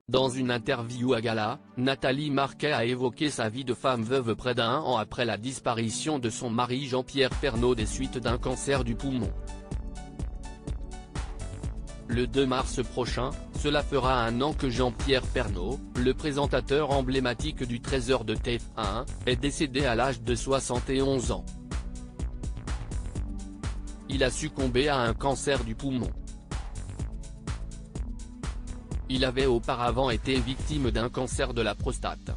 Dans une interview à Gala, Nathalie Marquet a évoqué sa vie de femme veuve près d'1 an après la disparition de son mari Jean-Pierre Pernaut des suites d'un cancer du poumon. Le 2 mars prochain, cela fera 1 an que Jean-Pierre Pernaut, le présentateur emblématique du Trésor de TF1, est décédé à l'âge de 71 ans. Il a succombé à un cancer du poumon. Il avait auparavant été victime d'un cancer de la prostate.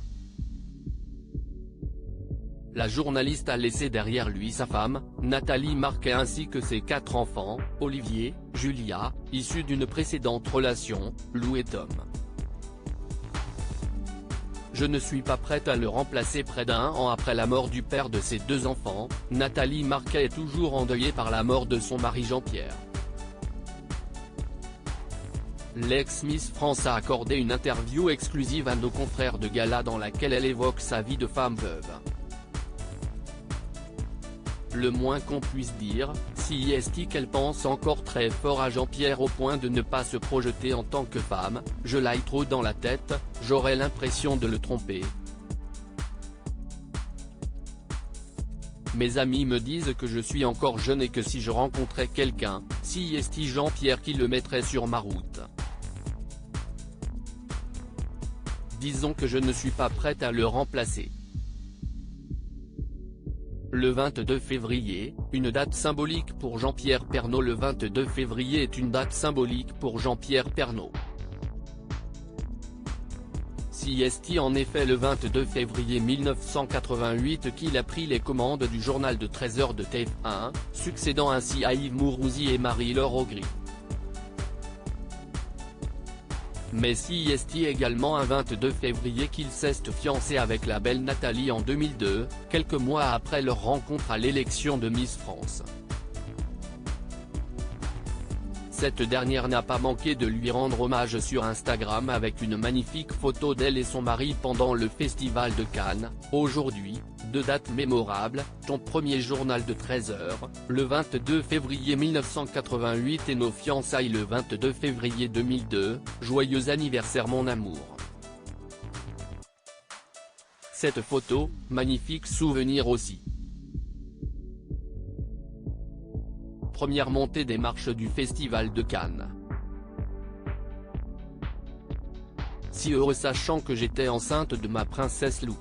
La journaliste a laissé derrière lui sa femme, Nathalie Marquet ainsi que ses 4 enfants, Olivier, Julia, issus d'une précédente relation, Lou et Tom. Je ne suis pas prête à le remplacer près d'1 an après la mort du père de ses 2 enfants, Nathalie Marquet est toujours endeuillée par la mort de son mari Jean-Pierre. L'ex-Miss France a accordé une interview exclusive à nos confrères de Gala dans laquelle elle évoque sa vie de femme veuve. Le moins qu'on puisse dire, si est qu'elle pense encore très fort à Jean-Pierre au point de ne pas se projeter en tant que femme, je l'aille trop dans la tête, j'aurais l'impression de le tromper. Mes amis me disent que je suis encore jeune et que si je rencontrais quelqu'un, si est Jean-Pierre qui le mettrait sur ma route. Disons que je ne suis pas prête à le remplacer. Le 22 février, une date symbolique pour Jean-Pierre Pernaut. Le 22 février est une date symbolique pour Jean-Pierre Pernaut. Si est en effet le 22 février 1988 qu'il a pris les commandes du journal de 13h de TF1, succédant ainsi à Yves Mourouzi et Marie-Laure Augry. Mais si est également un 22 février qu'il s'est fiancé avec la belle Nathalie en 2002, quelques mois après leur rencontre à l'élection de Miss France. Cette dernière n'a pas manqué de lui rendre hommage sur Instagram avec une magnifique photo d'elle et son mari pendant le Festival de Cannes. Aujourd'hui, 2 dates mémorables, ton premier journal de 13h, le 22 février 1988 et nos fiançailles le 22 février 2002, joyeux anniversaire mon amour. Cette photo, magnifique souvenir aussi. Première montée des marches du Festival de Cannes. Si heureux sachant que j'étais enceinte de ma princesse Lou.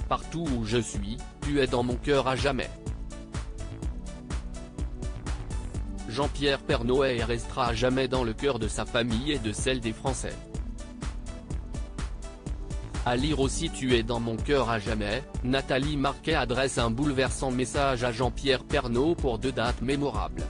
Partout où je suis, tu es dans mon cœur à jamais. Jean-Pierre Pernaut est et restera à jamais dans le cœur de sa famille et de celle des Français. À lire aussi tu es dans mon cœur à jamais, Nathalie Marquet adresse un bouleversant message à Jean-Pierre Pernaut pour 2 dates mémorables.